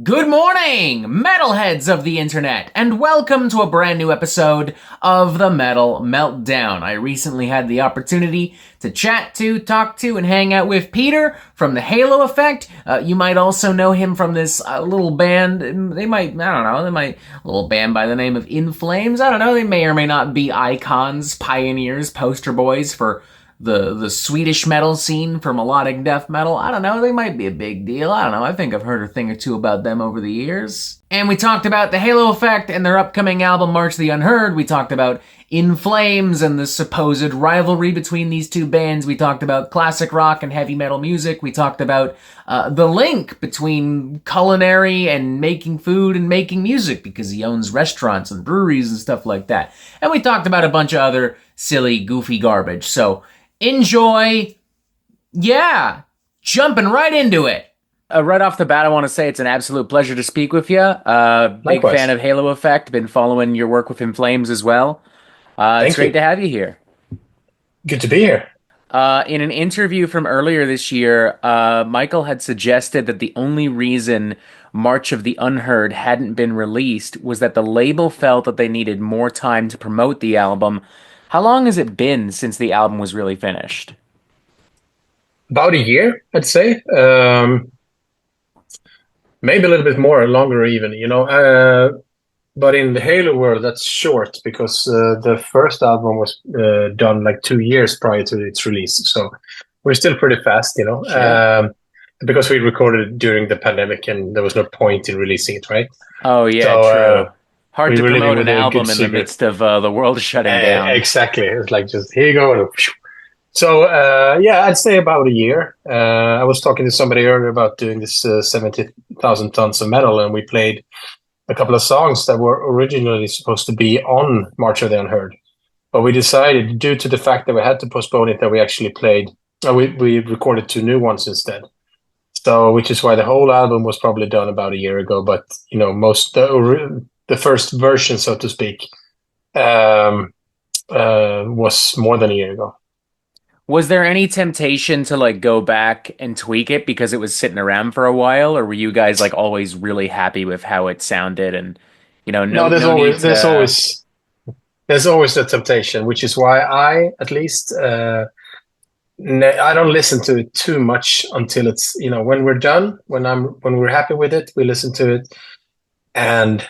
Good morning, metalheads of the internet, and welcome to a brand new episode of the Metal Meltdown. I recently had the opportunity to talk to, and hang out with Peter from the Halo Effect. You might also know him from this little band. Little band by the name of In Flames. I don't know, they may or may not be icons, pioneers, poster boys for the Swedish metal scene for melodic death metal. I don't know, they might be a big deal. I don't know, I think I've heard a thing or two about them over the years. And we talked about the Halo Effect and their upcoming album, March of the Unheard. We talked about In Flames and the supposed rivalry between these two bands. We talked about classic rock and heavy metal music. We talked about the link between culinary and making food and making music, because he owns restaurants and breweries and stuff like that. And we talked about a bunch of other silly, goofy garbage. So enjoy. Yeah, jumping right into it. Right off the bat, I want to say it's an absolute pleasure to speak with you. Big fan of Halo Effect. Been following your work with In Flames as well. It's great to have you here. Good to be here. In an interview from earlier this year, Michael had suggested that the only reason March of the Unheard hadn't been released was that the label felt that they needed more time to promote the album. How long has it been since the album was really finished? About a year, I'd say. Maybe a little bit more, longer even, but in the Halo world, that's short because the first album was done like 2 years prior to its release. So we're still pretty fast, Sure. because we recorded it during the pandemic and there was no point in releasing it, right? Oh, yeah, So true. Hard we to were living promote with an a album good in the secret. midst of the world shutting down. Exactly. It's like just here you go. And so yeah, I'd say about a year. I was talking to somebody earlier about doing this 70,000 tons of metal, and we played a couple of songs that were originally supposed to be on March of the Unheard. But we decided, due to the fact that we had to postpone it, that we actually played, we recorded 2 new ones instead. So, which is why the whole album was probably done about a year ago. But, the first version, so to speak, was more than a year ago. Was there any temptation to go back and tweak it because it was sitting around for a while, or were you guys always really happy with how it sounded and No, no need to. there's always the temptation, which is why I, at least, I don't listen to it too much until it's, when we're done, when we're happy with it, we listen to it, and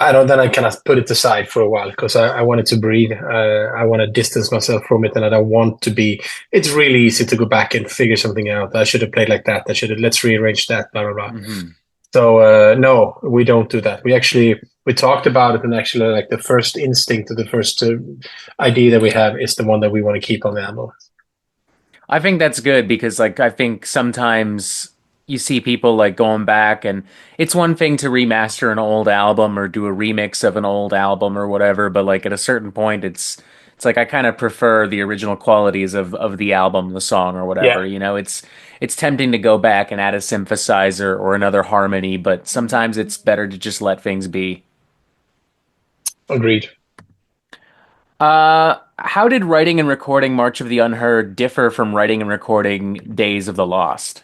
then I kind of put it aside for a while because I want it to breathe. I want to distance myself from it, and I don't want to be. It's really easy to go back and figure something out. I should have played like that. Let's rearrange that. Blah blah blah. Mm-hmm. So no, we don't do that. We talked about it, and actually, like, the first instinct or the first idea that we have is the one that we want to keep on the album. I think that's good because I think sometimes you see people going back, and it's one thing to remaster an old album or do a remix of an old album or whatever, but at a certain point it's I kind of prefer the original qualities of the album, the song or Yeah, whatever. It's tempting to go back and add a synthesizer or another harmony, but sometimes it's better to just let things be. agreed. How did writing and recording March of the Unheard differ from writing and recording Days of the Lost?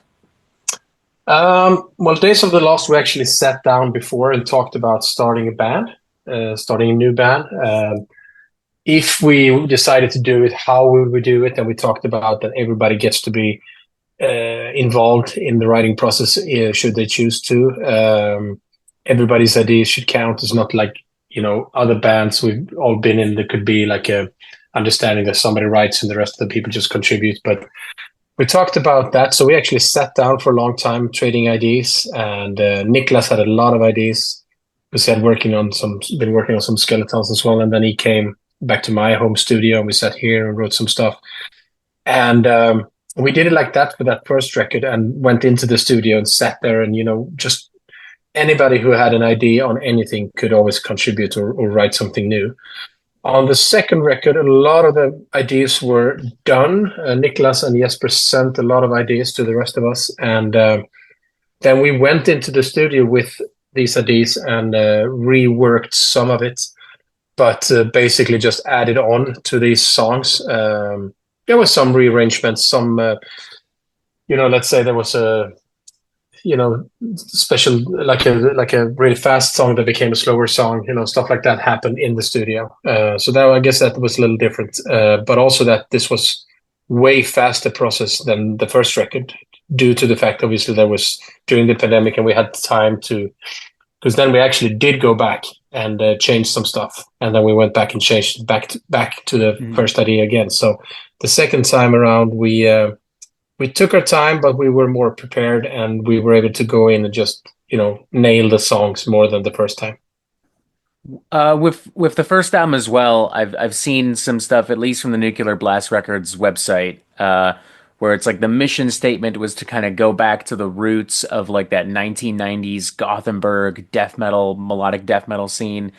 Well, Days of the Lost, we actually sat down before and talked about starting a band, starting a new band. If we decided to do it, how would we do it? And we talked about that everybody gets to be involved in the writing process, should they choose to. Everybody's ideas should count. It's not like, other bands we've all been in. There could be like a understanding that somebody writes and the rest of the people just contribute. But we talked about that. So we actually sat down for a long time trading ideas. And Niklas had a lot of ideas because he had been working on some skeletons as well. And then he came back to my home studio and we sat here and wrote some stuff. And we did it like that for that first record and went into the studio and sat there and, just anybody who had an idea on anything could always contribute or write something new. On the second record, a lot of the ideas were done. Niklas and Jesper sent a lot of ideas to the rest of us. And then we went into the studio with these ideas and reworked some of it, but basically just added on to these songs. There was some rearrangements, let's say there was special, like a really fast song that became a slower song, stuff like that happened in the studio. So that, I guess, that was a little different, but also that this was way faster process than the first record, due to the fact, obviously, that was during the pandemic and we had time to, because then we actually did go back and change some stuff, and then we went back and changed back to the first idea again. So the second time around, we took our time, but we were more prepared, and we were able to go in and just nail the songs more than the first time. With the first album as well, I've seen some stuff, at least from the Nuclear Blast Records website, where it's like the mission statement was to kind of go back to the roots of like that 1990s Gothenburg death metal, melodic death metal scene.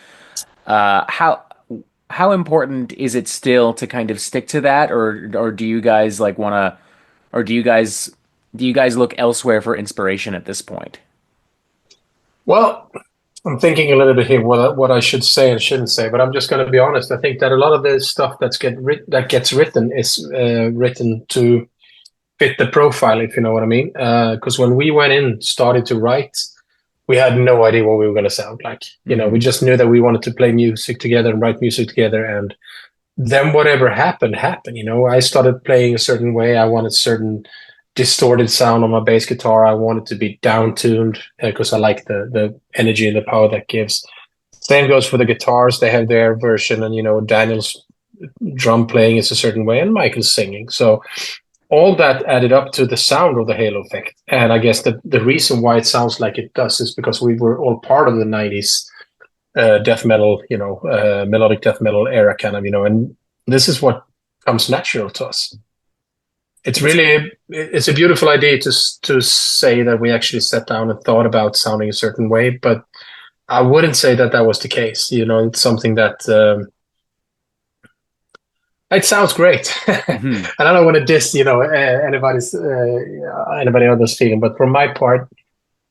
How important is it still to kind of stick to that, or do you guys like want to, or do you guys look elsewhere for inspiration at this point? Well, I'm thinking a little bit here what I should say and shouldn't say, but I'm just going to be honest. I think that a lot of the stuff that gets written is written to fit the profile, if you know what I mean. Because when we went in, started to write, we had no idea what we were going to sound like. We just knew that we wanted to play music together and write music together, and then whatever happened, happened. I started playing a certain way. I wanted certain distorted sound on my bass guitar. I want it to be down tuned because I like the energy and the power that gives. Same goes for the guitars. They have their version, and Daniel's drum playing is a certain way, and Michael's singing. So all that added up to the sound of the Halo effect. And I guess the reason why it sounds like it does is because we were all part of the 90s death metal, melodic death metal era kind of, and this is what comes natural to us. It's a beautiful idea to say that we actually sat down and thought about sounding a certain way, but I wouldn't say that was the case. It's something that it sounds great. Hmm. And I don't want to diss, anybody else's feeling, but for my part,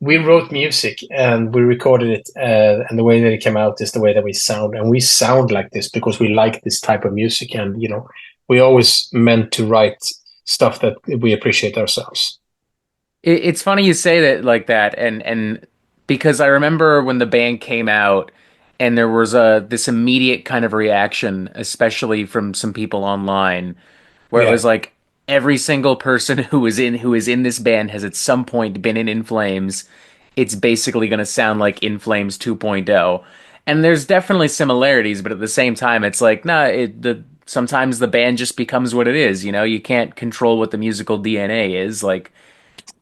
we wrote music and we recorded it, and the way that it came out is the way that we sound, and we sound like this because we like this type of music, and we always meant to write stuff that we appreciate ourselves. It's funny you say that like that, and because I remember when the band came out, and there was this immediate kind of reaction, especially from some people online, where it Yeah. was like every single person who is in this band has at some point been in Flames. It's basically going to sound like In Flames 2.0. And there's definitely similarities, but at the same time, it's like, nah, sometimes the band just becomes what it is. You can't control what the musical DNA is. Like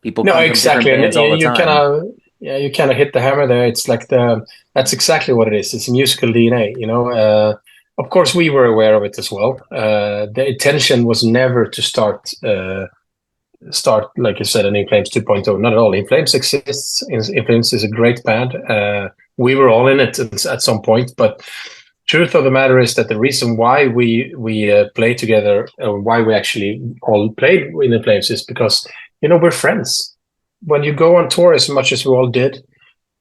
people No, come from different exactly. And bands all the you kind time. of, yeah, you kind of hit the hammer there. It's like that's exactly what it is. It's musical DNA. Of course, we were aware of it as well. The intention was never to start, like you said, an In Flames 2.0. Not at all. In Flames exists. In Flames is a great band. We were all in it at some point, but truth of the matter is that the reason why we play together, why we actually all played in the Flames, is because we're friends. When you go on tour as much as we all did,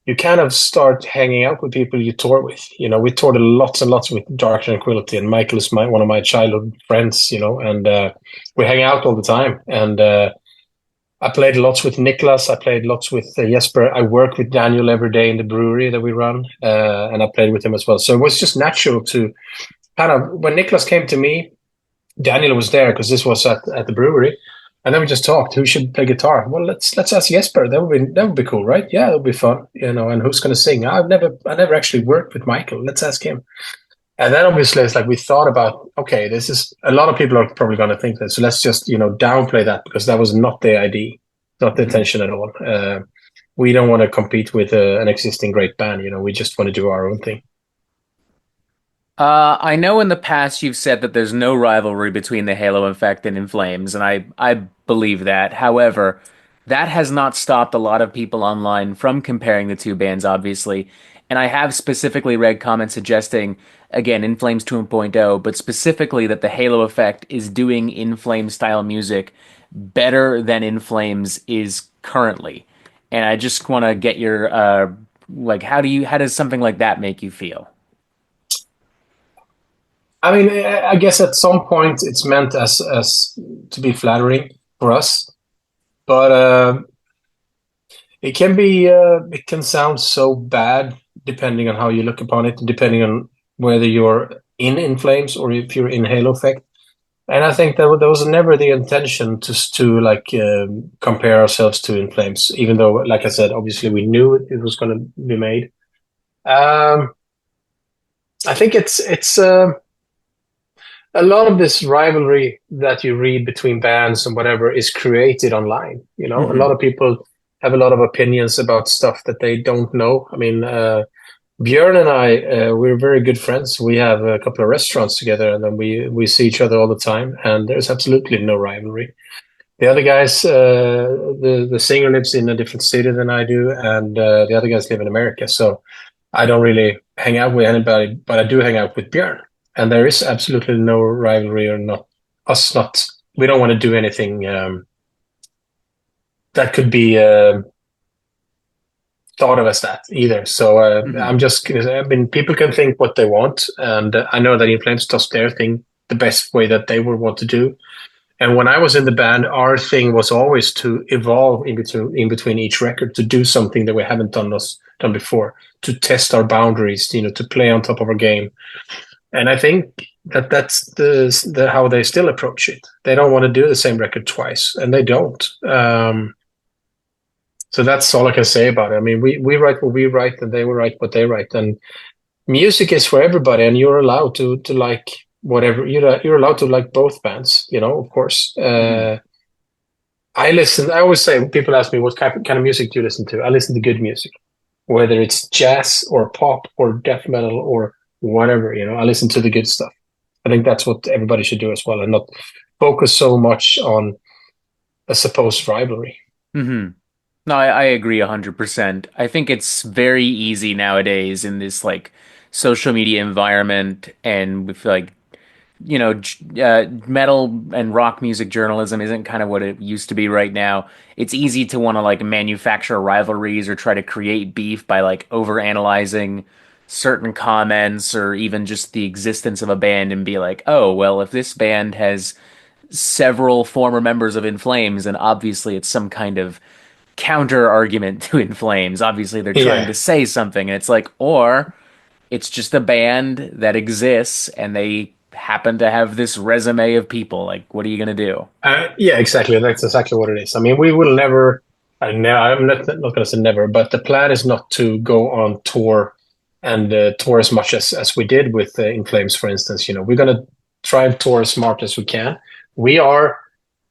you kind of start hanging out with people you tour with. We toured lots and lots with Dark Tranquility, and Michael is one of my childhood friends. And we hang out all the time. And I played lots with Niklas. I played lots with Jesper. I work with Daniel every day in the brewery that we run, and I played with him as well. So it was just natural to kind of, when Niklas came to me, Daniel was there because this was at the brewery. And then we just talked. Who should play guitar? Well, let's ask Jesper. That would be cool, right? Yeah, that would be fun. And who's going to sing? I never actually worked with Michael. Let's ask him. And then obviously it's like we thought about, okay, this is, a lot of people are probably going to think that. So let's just downplay that, because that was not the idea, not the Mhm. intention at all. We don't want to compete with an existing great band. We just want to do our own thing. I know in the past you've said that there's no rivalry between the Halo Effect and In Flames, and I believe that. However, that has not stopped a lot of people online from comparing the two bands, obviously. And I have specifically read comments suggesting, again, In Flames 2.0, but specifically that the Halo Effect is doing In Flames style music better than In Flames is currently. And I just want to get your like, how does something like that make you feel? I mean, I guess at some point it's meant as to be flattering for us, but it can be it can sound so bad depending on how you look upon it, depending on whether you're in Flames or if you're in Halo Effect. And I think that was never the intention to like compare ourselves to In Flames, even though, like I said, obviously we knew it was going to be made. I think it's a lot of this rivalry that you read between bands and whatever is created online. You know, a lot of people have a lot of opinions about stuff that they don't know. I mean, Björn and I, we're very good friends. We have a couple of restaurants together, and then we see each other all the time. And there's absolutely no rivalry. The other guys, the singer lives in a different city than I do, and the other guys live in America. So I don't really hang out with anybody, but I do hang out with Björn. And there is absolutely no rivalry or not us not. We don't want to do anything that could be thought of as that either. So I'm just gonna say, I mean, people can think what they want, and I know that In Flames does their thing the best way that they would want to do. And when I was in the band, our thing was always to evolve in between each record, to do something that we haven't done before, to test our boundaries, you know, to play on top of our game. And I think that that's the how they still approach it. They don't want to do the same record twice, and they don't. So that's all I can say about it. I mean, we write what we write, and they will write what they write. And music is for everybody, and you're allowed to like whatever. You're allowed to like both bands, you know, of course. I listen. I always say, people ask me, what kind of music do you listen to? I listen to good music, whether it's jazz or pop or death metal or whatever, you know. I listen to the good stuff. I think that's what everybody should do as well, and not focus so much on a supposed rivalry. No, I agree 100%. I think it's very easy nowadays in this like social media environment, and with like, you know, metal and rock music journalism isn't kind of what it used to be right now. It's easy to want to like manufacture rivalries or try to create beef by like overanalyzing certain comments or even just the existence of a band and be like, oh, well, if this band has several former members of In Flames, and obviously it's some kind of counter argument to In Flames. Obviously, they're trying to say something, and it's like, or it's just a band that exists, and they happen to have this resume of people. Like, what are you gonna do? Yeah, exactly. That's exactly what it is. I mean, we will never. I'm not going to say never, but the plan is not to go on tour and tour as much as we did with In Flames, for instance. You know, we're going to try and tour as smart as we can. We are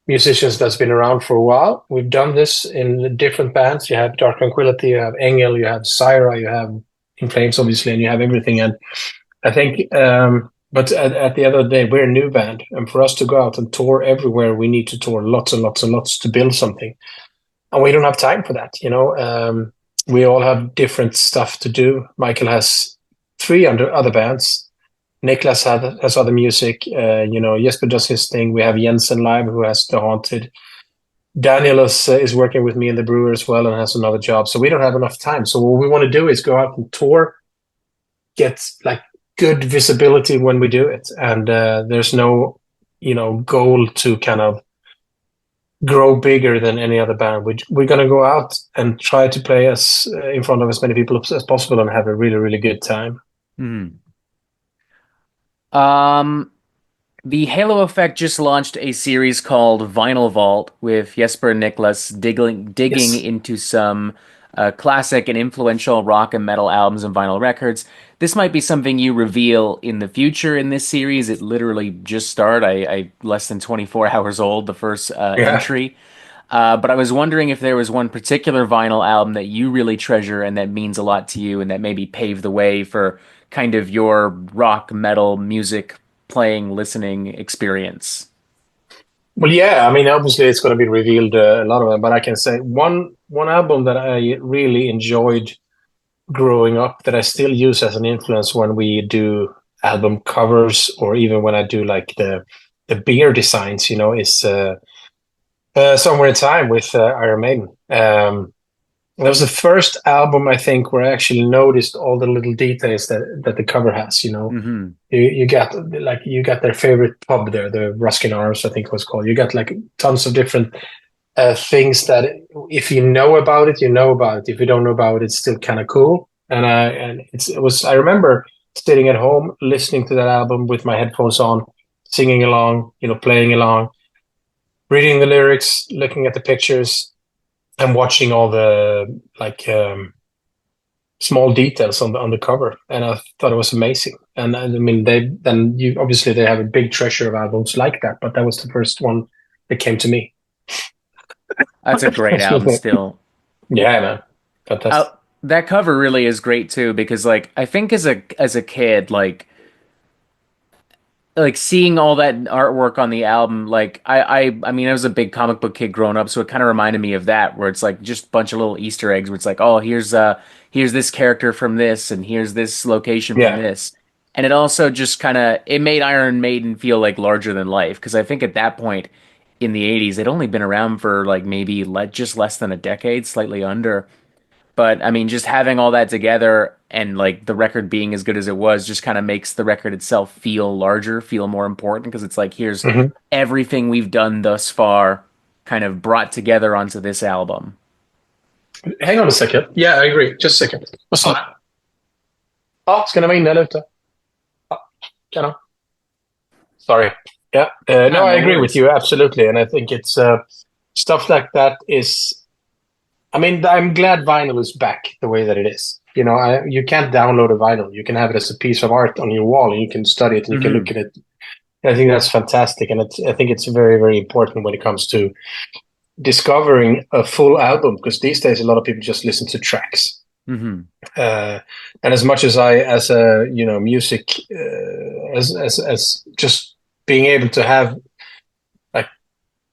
musicians that's been around for a while. We've done this in different bands. You have Dark Tranquillity, you have Engel, you have Syra, you have In Flames, obviously, and you have everything. And I think, but at the end of the day, we're a new band. And for us to go out and tour everywhere, we need to tour lots and lots and lots to build something. And we don't have time for that, you know. We all have different stuff to do. Michael has 3 other bands. Niklas has other music. You know, Jesper does his thing. We have Jensen live, who has The Haunted. Daniel is working with me in the Brewer as well and has another job. So we don't have enough time. So what we want to do is go out and tour, get like good visibility when we do it. And there's no, you know, goal to kind of grow bigger than any other band. We're going to go out and try to play in front of as many people as possible and have a really, really good time. The Halo Effect just launched a series called Vinyl Vault with Jesper and Niklas digging into some classic and influential rock and metal albums and vinyl records. This might be something you reveal in the future in this series. It literally just started. I less than 24 hours old, the first entry. But I was wondering if there was one particular vinyl album that you really treasure and that means a lot to you and that maybe paved the way for kind of your rock metal music playing, listening experience. Well, yeah, I mean, obviously it's going to be revealed a lot of them, but I can say one album that I really enjoyed growing up that I still use as an influence when we do album covers or even when I do like the beer designs, you know, is Somewhere in Time with Iron Maiden. That was the first album, I think, where I actually noticed all the little details that the cover has. You know, you got their favorite pub there, the Ruskin Arms, I think it was called. You got like tons of different things that if you know about it, you know about it. If you don't know about it, it's still kind of cool. It was. I remember sitting at home listening to that album with my headphones on, singing along, playing along, reading the lyrics, looking at the pictures, and watching all the small details on the cover. And I thought it was amazing. And I mean, they have a big treasure of albums like that, but that was the first one that came to me. That's a great album still. Yeah, man. Fantastic. That cover really is great too because like I think as a kid like seeing all that artwork on the album like I mean I was a big comic book kid growing up so it kind of reminded me of that where it's like just a bunch of little Easter eggs where it's like oh here's this character from this and here's this location from Yeah. this and it also just kind of it made Iron Maiden feel like larger than life because I think at that point in the 80s they'd only been around for like maybe just less than a decade slightly under. But I mean, just having all that together and like the record being as good as it was just kind of makes the record itself feel larger, feel more important because it's like here's Hmm. everything we've done thus far kind of brought together onto this album. Hang on a second. Yeah, I agree. Just a second. Vad sa du? Ja, ska ni vara inne eller ute? Ja, kan jag. Sorry. Yeah. No, Ah, I no agree with worries. you absolutely, and I think it's stuff like that is. I mean, I'm glad vinyl is back the way that it is. You can't download a vinyl. You can have it as a piece of art on your wall, and you can study it and you can Hmm. look at it. I think that's fantastic, and I think it's very, very important when it comes to discovering a full album because these days a lot of people just listen to tracks. Hmm. Uh, and as much as I, as a music, as just being able to have like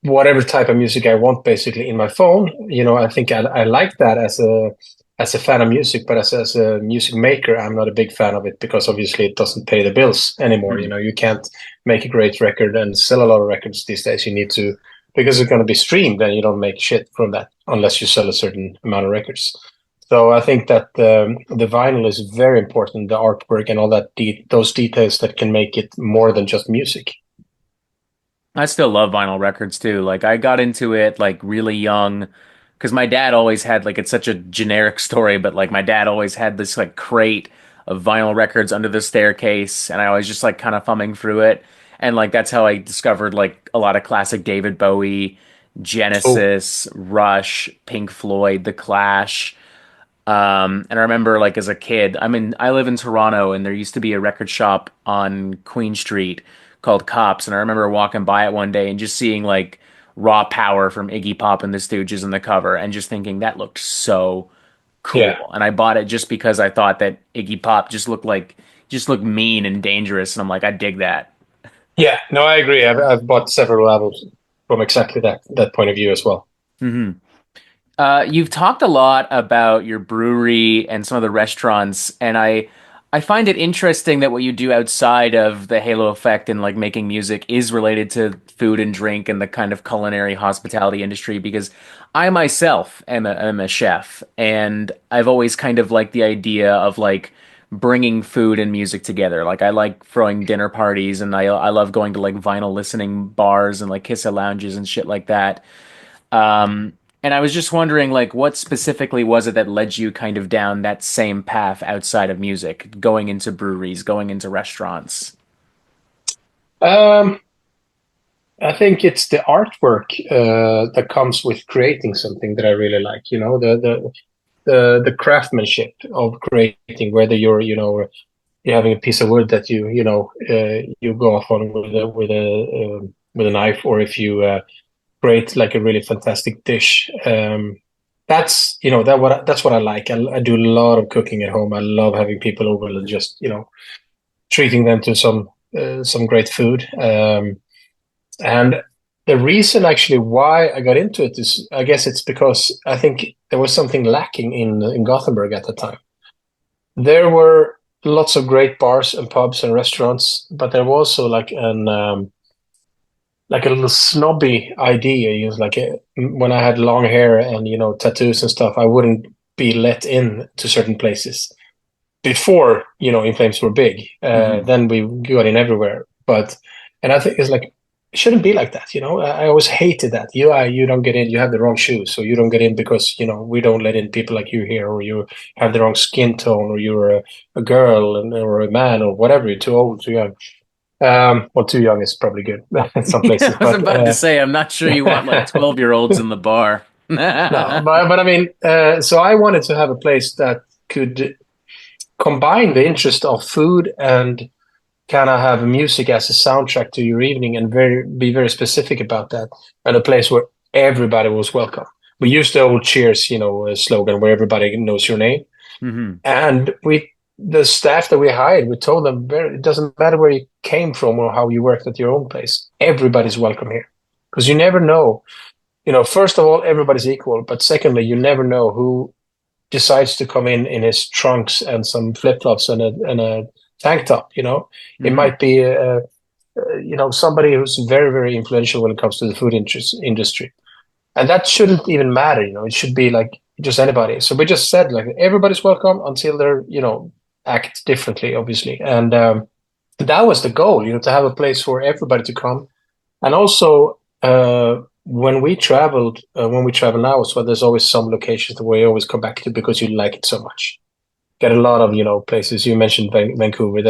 whatever type of music I want basically in my phone, I think I like that as a fan of music, but as a music maker, I'm not a big fan of it because obviously it doesn't pay the bills anymore. Hmm. You can't make a great record and sell a lot of records these days. You need to because it's going to be streamed, and you don't make shit from that unless you sell a certain amount of records. So I think that the vinyl is very important, the artwork and all that, those details that can make it more than just music. I still love vinyl records too. Like I got into it like really young because my dad always had like it's such a generic story, but like my dad always had this like crate of vinyl records under the staircase, and I always just like kind of thumbing through it, and like that's how I discovered like a lot of classic David Bowie, Oh, Genesis, Rush, Pink Floyd, The Clash. And I remember like as a kid, I live in Toronto and there used to be a record shop on Queen Street called Cops. And I remember walking by it one day and just seeing like Raw Power from Iggy Pop and the Stooges in the cover and just thinking that looked so yeah. cool. And I bought it just because I thought that Iggy Pop just looked mean and dangerous. And I'm like, I dig that. Yeah, no, I agree. I've bought several albums from exactly that point of view as well. Hmm. You've talked a lot about your brewery and some of the restaurants, and I find it interesting that what you do outside of the Halo effect and like making music is related to food and drink and the kind of culinary hospitality industry because I myself am a chef, and I've always kind of liked the idea of like bringing food and music together. Like I like throwing dinner parties, and I love going to like vinyl listening bars and like Kissa lounges and shit like that. And I was just wondering, like, what specifically was it that led you kind of down that same path outside of music, going into breweries, going into restaurants? Um, I think it's the artwork that comes with creating something that I really like. The craftsmanship of creating, whether you're having a piece of wood that you go off on with a knife, or if you create like a really fantastic dish. That's what I like. I do a lot of cooking at home. I love having people over and just treating them to some great food. And the reason actually why I got into it is, I guess it's because I think there was something lacking in Gothenburg at the time. There were lots of great bars and pubs and restaurants, but there was also like a little snobby idea. It was like when I had long hair and tattoos and stuff, I wouldn't be let in to certain places before In Flames were big. Hmm. Then we got in everywhere, but and I think it's like it shouldn't be like that. I always hated that. You don't get in. You have the wrong shoes, so you don't get in because we don't let in people like you here, or you have the wrong skin tone, or you're a girl or a man or whatever. You're too old, too young. Well, too young is probably good in some Yeah, places, I was but about to say, I'm not sure you want like 12-year-olds in the bar. no. But I mean, so I wanted to have a place that could combine the interest of food and kind of have music as a soundtrack to your evening, and be very specific about that, and a place where everybody was welcome. We used the old Cheers, slogan where everybody knows your name, Hmm. and the staff that we hired, we told them it doesn't matter where you came from or how you worked at your own place. Everybody's welcome here, because you never know. First of all, everybody's equal, but secondly, you never know who decides to come in his trunks and some flip flops and a tank top. It Hmm. might be somebody who's very, very influential when it comes to the food industry, and that shouldn't even matter. It should be like just anybody. So we just said like everybody's welcome until they're act differently, obviously, and that was the goal. To have a place for everybody to come, and also. When we travel now as well, there's always some locations that we always come back to because you like it so much. Get a lot of places. You mentioned Vancouver.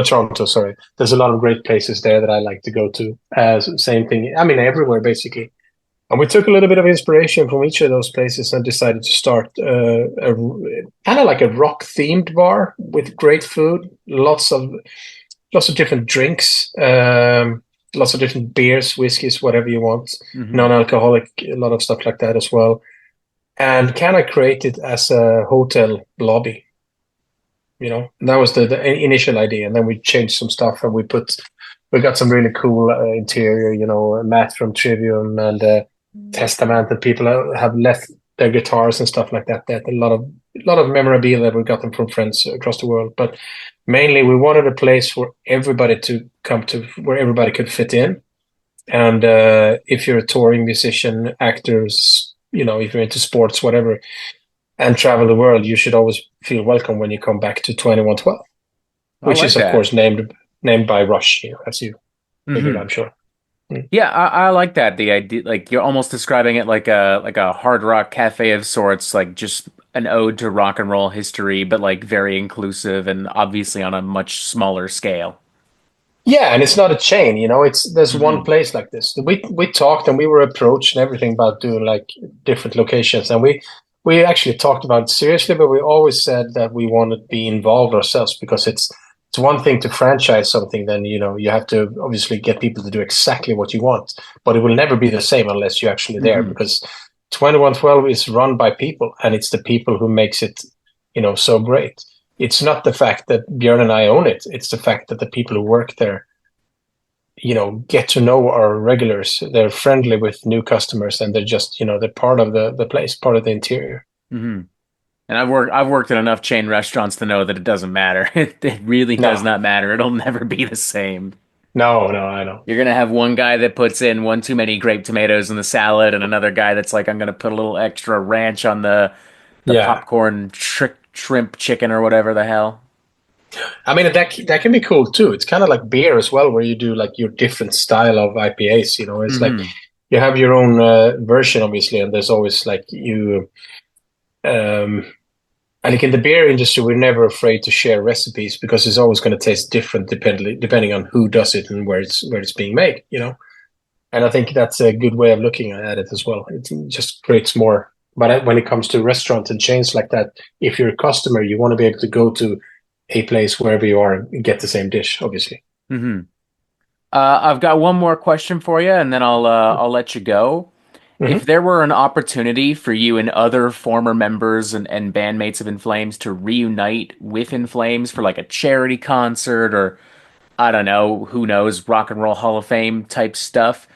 Toronto. Sorry, there's a lot of great places there that I like to go to. Same thing. I mean, everywhere basically. And we took a little bit of inspiration from each of those places and decided to start a kind of like a rock themed bar with great food, lots of different drinks, lots of different beers, whiskeys, whatever you want, Hmm. non-alcoholic, a lot of stuff like that as well, and kind of create it as a hotel lobby. And that was the initial idea, and then we changed some stuff, and we got some really cool interior. Matt from Trivium and Testament that people have left their guitars and stuff like that. That a lot of memorabilia that we got them from friends across the world, but mainly we wanted a place for everybody to come to, where everybody could fit in. And if you're a touring musician, actors, if you're into sports, whatever, and travel the world, you should always feel welcome when you come back to 2112, I which like is of that. course named by Rush, as you figured, Hmm. I'm sure. Mm. Yeah, I like that. The idea, like you're almost describing it like a hard rock cafe of sorts, like just an ode to rock and roll history, but like very inclusive and obviously on a much smaller scale. Yeah, and it's not a chain, there's one Hmm. place like this. We talked and we were approached and everything about doing like different locations, and we actually talked about it seriously, but we always said that we want to be involved ourselves, because it's one thing to franchise something, then you have to obviously get people to do exactly what you want, but it will never be the same unless you're actually there, Hmm. because 2112 is run by people, and it's the people who makes it so great. It's not the fact that Björn and I own it. It's the fact that the people who work there, get to know our regulars. They're friendly with new customers, and they're just, they're part of the place, part of the interior. Hmm. And I've worked in enough chain restaurants to know that it doesn't matter. It really does No, not matter. It'll never be the same. no, no, I know. You're gonna have one guy that puts in one too many grape tomatoes in the salad, and another guy that's like, I'm gonna put a little extra ranch on the Yeah. popcorn shrimp chicken or whatever the hell. I mean, that can be cool too. It's kind of like beer as well, where you do like your different style of IPAs. It's like Hmm. you have your own version, obviously, and there's always like um, I think in the beer industry, we're never afraid to share recipes, because it's always going to taste different depending on who does it and where it's being made. And I think that's a good way of looking at it as well. It just creates more. But when it comes to restaurants and chains like that, if you're a customer, you want to be able to go to a place wherever you are and get the same dish, obviously. Hmm. I've got one more question for you, and then I'll let you go. If Hmm. there were an opportunity for you and other former members and bandmates of In Flames to reunite with In Flames for like a charity concert or I don't know, who knows, Rock and Roll Hall of Fame type stuff,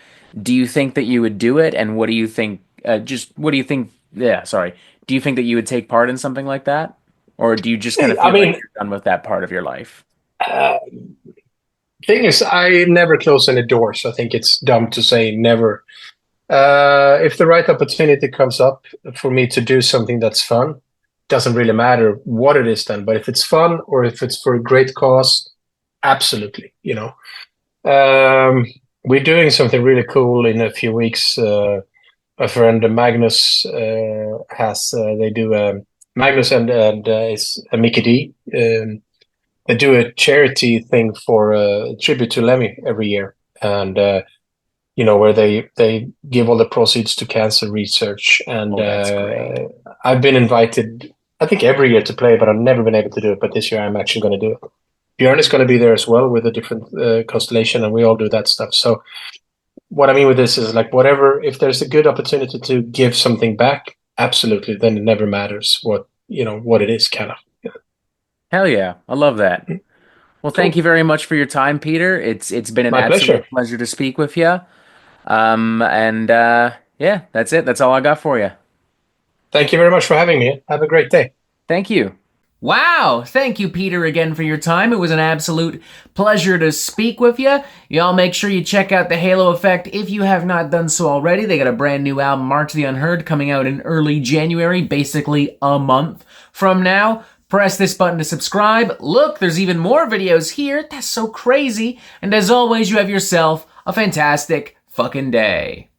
do you think that you would do it? And what do you think? Just what do you think? Yeah, sorry. Do you think that you would take part in something like that? Or do you just kind of I feel like mean, you're done with that part of your life? uh, thing is, I never close any doors. I think it's dumb to say never. If the right opportunity comes up for me to do something that's fun, doesn't really matter what it is then. But if it's fun or if it's for a great cause, absolutely. Um, we're doing something really cool in a few weeks. My friend Magnus has they do Magnus and is Mickey D. They do a charity thing for tribute to Lemmy every year, and where they give all the proceeds to cancer research. And Oh, that's great. I've been invited, I think, every year to play, but I've never been able to do it. But this year, I'm actually going to do it. Björn is going to be there as well with a different constellation, and we all do that stuff. So what I mean with this is like whatever, if there's a good opportunity to give something back, absolutely, then it never matters what it is, kind of. Hell yeah. I love that. Well, thank you Cool. very much for your time, Peter. It's been an My pleasure. absolute pleasure to speak with you. And yeah, that's it. That's all I got for you. Thank you very much for having me. Have a great day. Thank you. Wow, thank you, Peter, again for your time. It was an absolute pleasure to speak with you. Y'all make sure you check out the Halo Effect if you have not done so already. They got a brand new album, March the Unheard, coming out in early January, basically a month from now. Press this button to subscribe. Look, there's even more videos here. That's so crazy. And as always, you have yourself a fantastic fucking day.